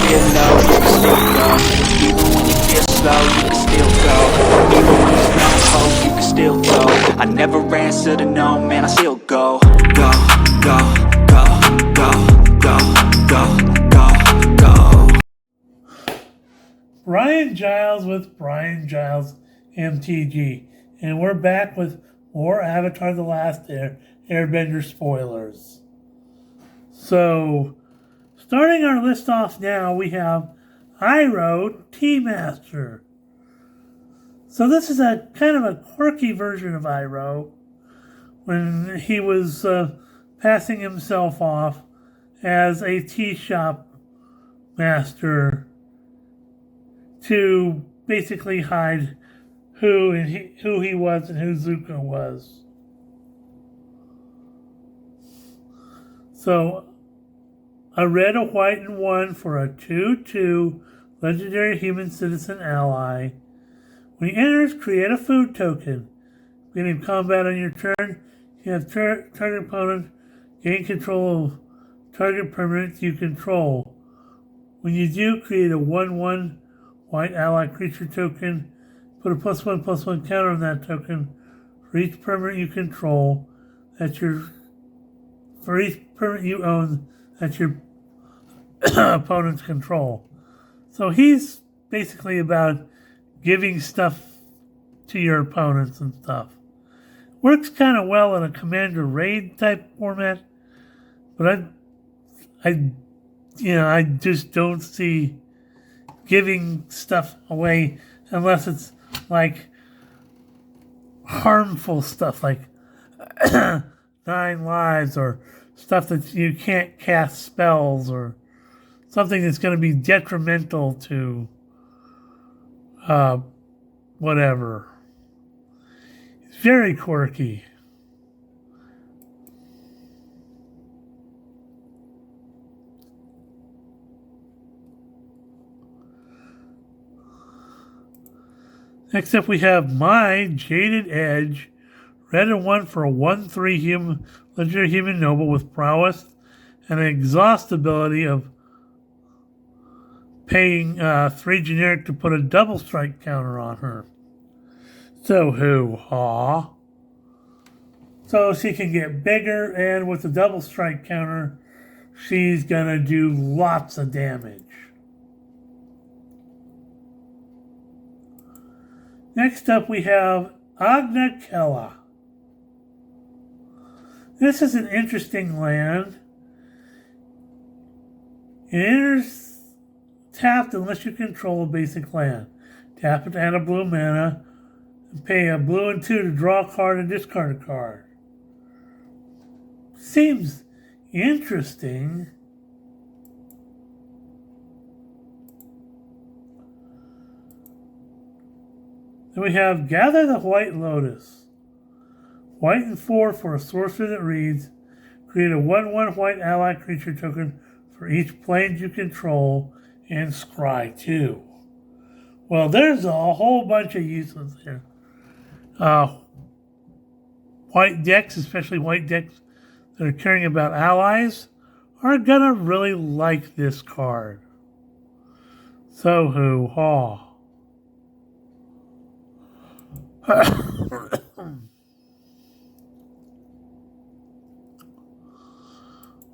feel low, you can still go. Even when you feel slow, you can still go. Even when there's no hope, you can still go. I never answer to no, man, I still go. Go, go, go, go, go, go, go, go. Brian Giles with Brian Giles MTG. And we're back with more Avatar The Last Airbender spoilers. So, starting our list off now, we have Iroh Tea-Master. So this is a kind of a quirky version of Iroh when he was passing himself off as a tea shop master to basically hide who he was and who Zuko was. So, a red, a white, and 1 for a 2/2 legendary human citizen ally. When he enters, create a food token. Beginning combat on your turn, you have target opponent gain control of target permanent you control. When you do, create a 1/1 white ally creature token. Put a +1/+1 counter on that token for each permanent you control. For each permanent you own that's your opponent's control. So he's basically about giving stuff to your opponents and stuff. Works kind of well in a Commander Raid type format, but I just don't see giving stuff away unless it's like harmful stuff like 9 lives or stuff that you can't cast spells or something that's going to be detrimental to whatever. It's very quirky. Next up we have My Jaded Edge. Red and 1 for a 1/3 legendary human noble with prowess and an exhaust ability of paying 3 generic to put a double strike counter on her. So hoo-ha. So she can get bigger, and with the double strike counter, she's gonna do lots of damage. Next up we have Agna Kella. This is an interesting land. It enters tapped unless you control a basic land. Tap it to add a blue mana, and pay a blue and 2 to draw a card and discard a card. Seems interesting. Then we have Gather the White Lotus. White and 4 for a sorcerer that reads, create a 1/1 white ally creature token for each plane you control and scry 2. Well, there's a whole bunch of uses here. White decks, especially white decks that are caring about allies, are gonna really like this card. So hoo-ha.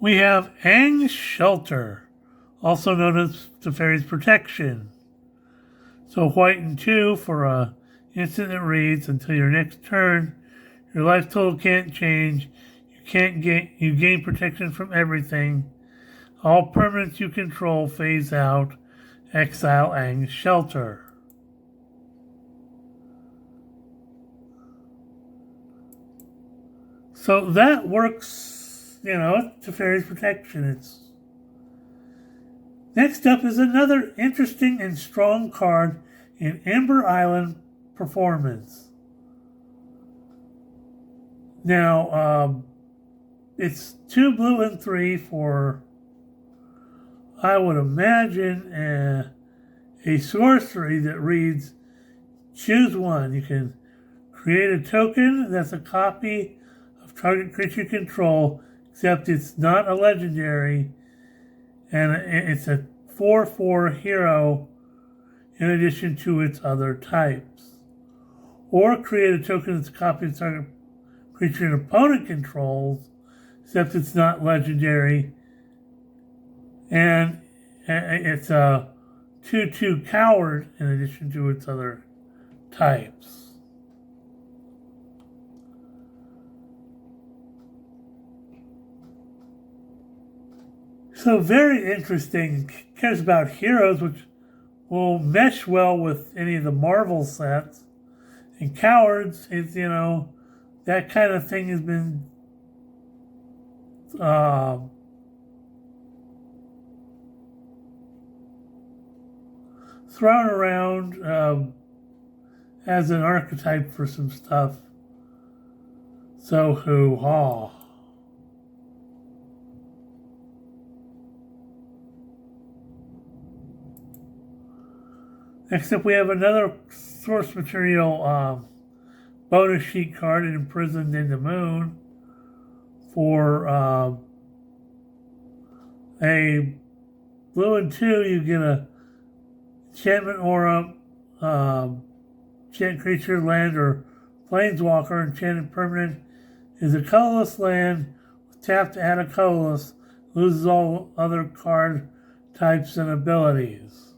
We have Aang's Shelter, also known as Teferi's Protection. So white and 2 for a instant that reads, until your next turn, your life total can't change. You gain protection from everything. All permanents you control phase out. Exile Aang's Shelter. So that works, Teferi's Protection. Next up is another interesting and strong card in Ember Island Performance. Now, it's 2 blue and 3 for, I would imagine, a sorcery that reads, choose one. You can create a token that's a copy of target creature control, except it's not a legendary, and it's a 4/4 hero in addition to its other types. Or create a token that's a copy of the target creature an opponent controls, except it's not legendary. And it's a 2/2 coward in addition to its other types. So very interesting. Cares about heroes, which will mesh well with any of the Marvel sets. And cowards, it's, that kind of thing has been thrown around as an archetype for some stuff. So hoo-ha. Next up, we have another source material bonus sheet card, Imprisoned in the Moon, for a blue and 2. You get a enchantment aura, enchant creature, land, or planeswalker. Enchanted permanent is a colorless land. Tap to add a colorless, loses all other card types and abilities.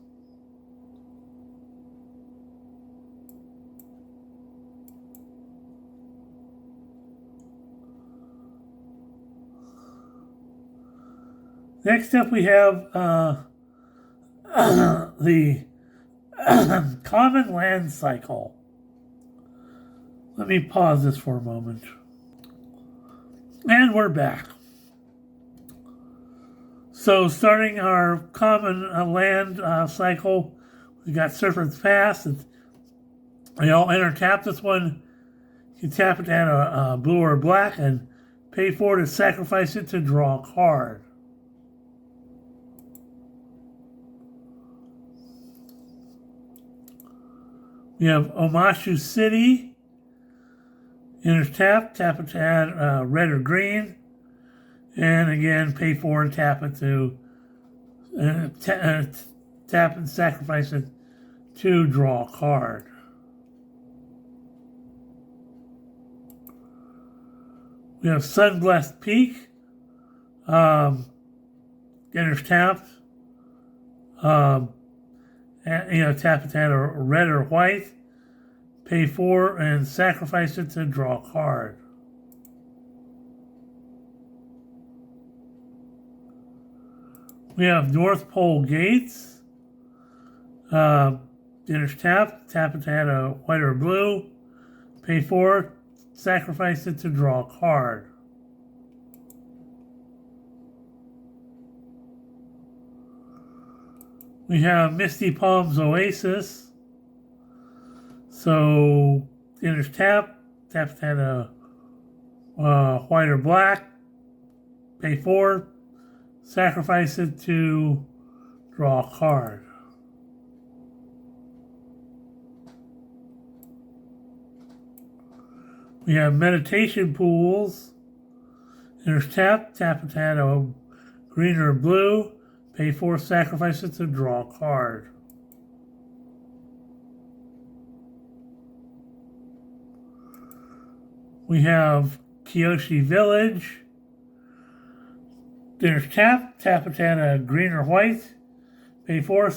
Next up, we have the common land cycle. Let me pause this for a moment. And we're back. So starting our common land cycle, we got Serpent's Pass. We all enter tap this one. You can tap it to add a blue or black and pay for it to sacrifice it to draw a card. We have Omashu City. Enters tap it to add red or green. And again, pay for and tap it to tap and sacrifice it to draw a card. We have Sunblessed Peak. Enters tapped. Tap it to add a red or white, pay 4, and sacrifice it to draw a card. We have North Pole Gates. Enters tap it to add a white or blue, pay 4, sacrifice it to draw a card. We have Misty Palms Oasis. So, enters tap to add a white or black, pay 4, sacrifice it to draw a card. We have Meditation Pools. Enters tap it to add a green or blue, pay 4, sacrifice it to draw a card. We have Kyoshi Village. There's tap it to add a green or white, pay 4,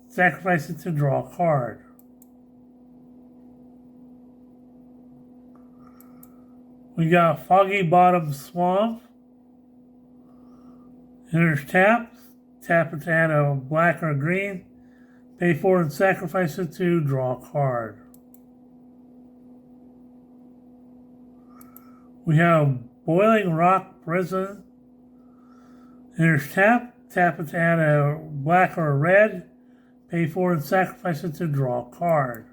sacrifice it to draw a card. We got Foggy Bottom Swamp. Enters tap it to add a black or green, pay 4 and sacrifice it to draw a card. We have Boiling Rock Prison. Enters tap it to add a black or a red, pay 4 and sacrifice it to draw a card.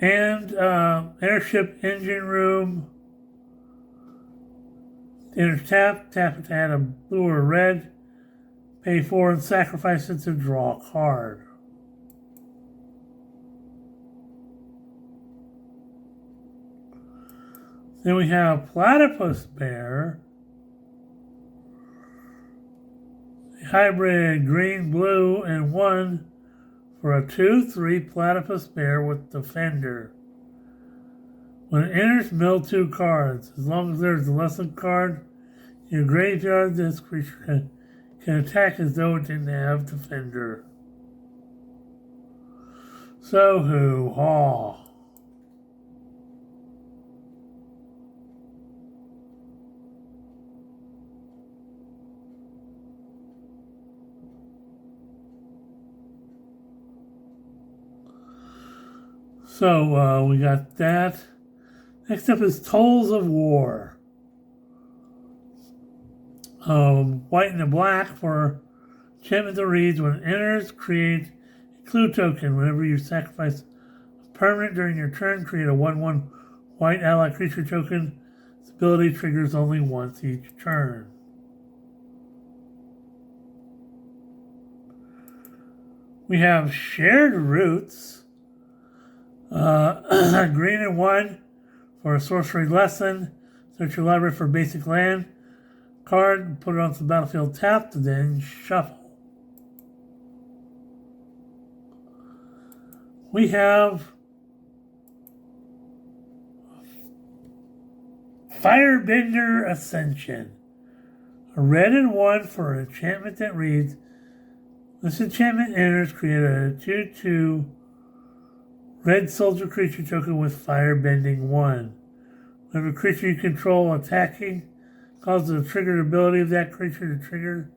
And Airship Engine Room. Enters tap it to add a blue or red, pay 4 and sacrifice it to draw a card. Then we have Platypus Bear, hybrid green, blue, and 1 for a 2/3 Platypus Bear with Defender. When it enters, mill 2 cards. As long as there's a lesson card in your graveyard, this creature can attack as though it didn't have Defender. So hoo-haw. So we got that. Next up is Tolls of War. White and a black for enchantment that reads, when it enters, create a clue token. Whenever you sacrifice a permanent during your turn, create a 1/1 white ally creature token. This ability triggers only once each turn. We have Shared Roots. Green and 1 for a sorcery lesson. Search your library for basic land card, put it onto the battlefield tapped, and then shuffle. We have Airbender Ascension. A red and 1 for an enchantment that reads, this enchantment enters, create a 2/2 red soldier creature token with firebending 1. Whenever a creature you control attacking causes a triggered ability of that creature to trigger,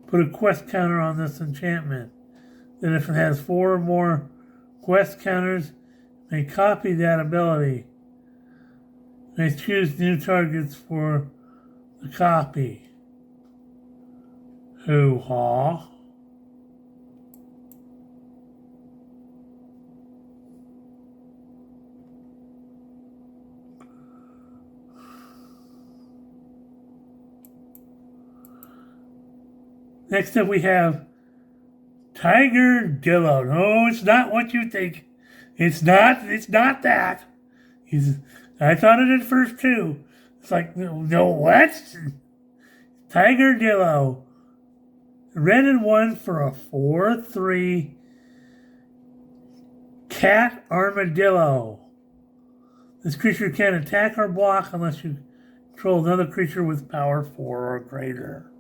put a quest counter on this enchantment. Then if it has 4 or more quest counters, you may copy that ability. You may choose new targets for the copy. Hoo-haw. Next up we have Tiger Dillo. No, it's not what you think. It's not that. I thought it at first too. It's like, no what? Tiger Dillo. Red and 1 for a 4/3 cat armadillo. This creature can't attack or block unless you control another creature with power 4 or greater.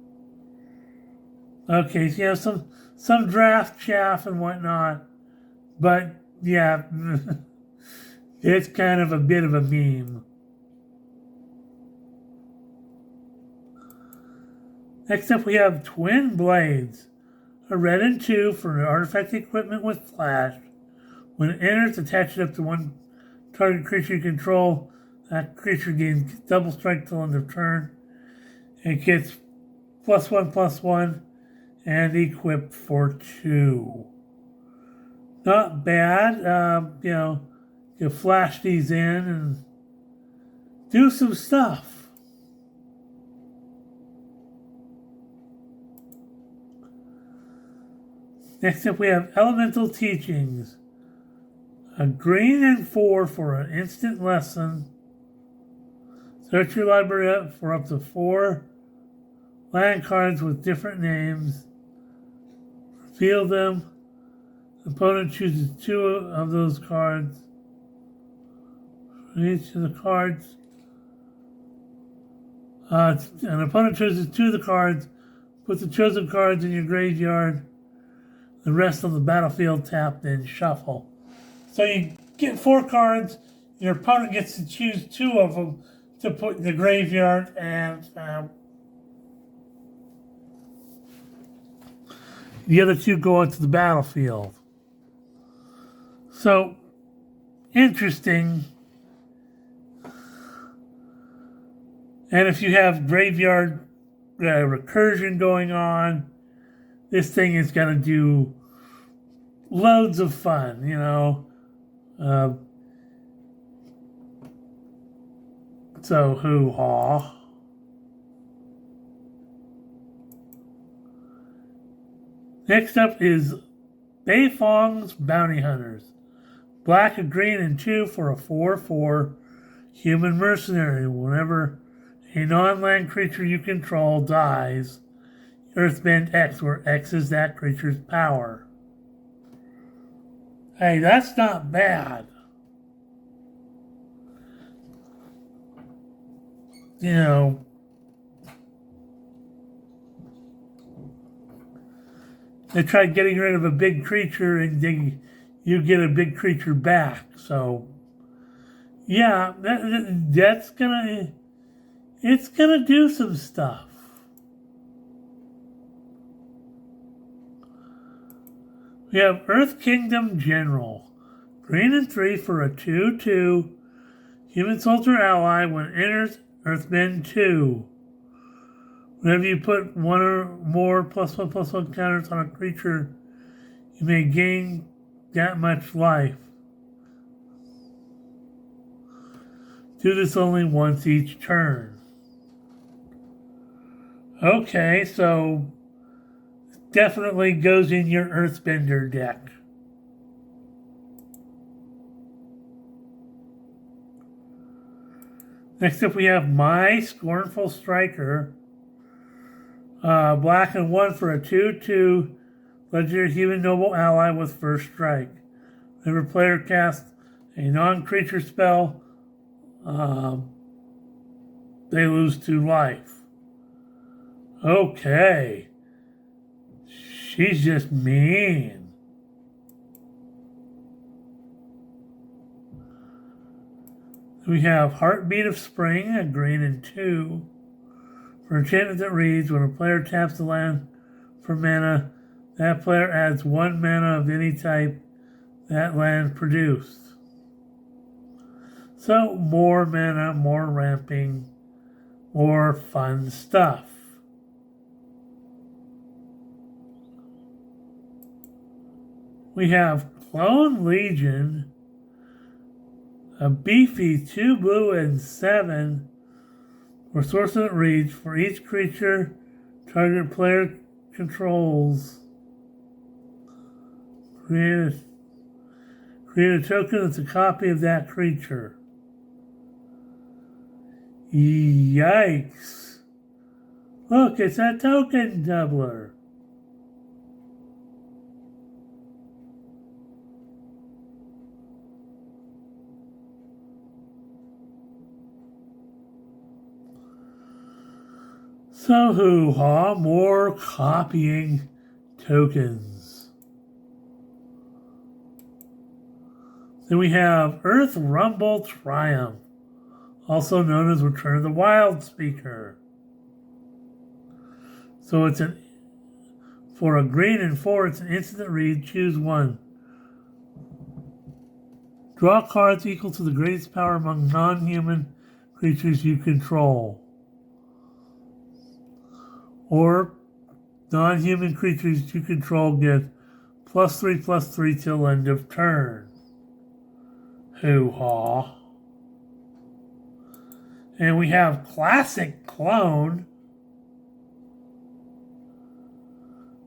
Okay, so you have some draft chaff and whatnot, but yeah, it's kind of a bit of a meme. Next up we have Twin Blades. A red and 2 for an artifact equipment with flash. When it enters, attach it up to 1 target creature you control. That creature gains double strike till end of turn. It gets +1/+1 and equipped for 2. Not bad. You flash these in and do some stuff. Next up we have Elemental Teachings. A green and 4 for an instant lesson. Search your library up for up to 4 land cards with different names. Reveal them. The opponent chooses 2 of those cards. For each of the cards. An opponent chooses 2 of the cards. Put the chosen cards in your graveyard. The rest on the battlefield tapped, then shuffle. So you get 4 cards. Your opponent gets to choose 2 of them to put in the graveyard, and the other 2 go onto the battlefield. So, interesting. And if you have graveyard recursion going on, this thing is going to do loads of fun, So, hoo-haw. Next up is Beifong's Bounty Hunters. Black, a green, and 2 for a 4/4 Human mercenary. Whenever a non-land creature you control dies, Earthbend X, where X is that creature's power. Hey, that's not bad. You know, they tried getting rid of a big creature and you get a big creature back. So, yeah, it's gonna do some stuff. We have Earth Kingdom General. Green and 3 for a 2/2. Human soldier ally when enters Earthbend 2. Whenever you put one or more +1/+1 counters on a creature, you may gain that much life. Do this only once each turn. Okay, so definitely goes in your Earthbender deck. Next up we have My Scornful Striker. Black and 1 for a 2/2 legendary human noble ally with first strike. Whenever player casts a non-creature spell, they lose 2 life. Okay. She's just mean. We have Heartbeat of Spring, a green and 2. For enchantment that reads, when a player taps the land for mana, that player adds 1 mana of any type that land produced. So more mana, more ramping, more fun stuff. We have Clone Legion, a beefy 2 blue and 7 for sorcerer that reads, for each creature target player controls. Create a token that's a copy of that creature. Yikes. Look, it's a token doubler. So hoo-ha, more copying tokens. Then we have Earth Rumble Triumph, also known as Return of the Wild Speaker. So it's for a green and 4, it's an instant read, choose 1. Draw cards equal to the greatest power among non-human creatures you control. Or non-human creatures you control get +3/+3 till end of turn. Hoo-ha. And we have Classic Clone.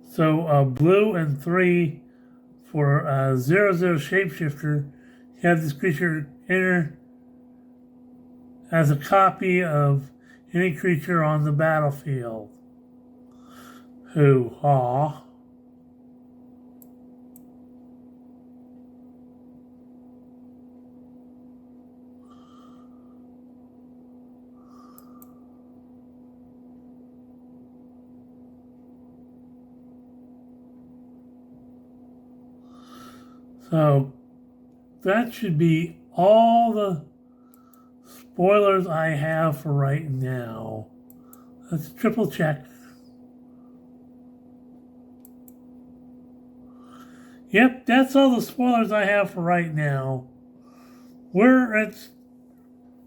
So blue and 3 for a 0/0 shapeshifter. You have this creature enter as a copy of any creature on the battlefield. Hoo-ha. So that should be all the spoilers I have for right now. Let's triple check. Yep, that's all the spoilers I have for right now. We're at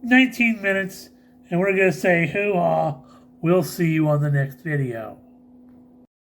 19 minutes, and we're going to say hoo-ha. We'll see you on the next video.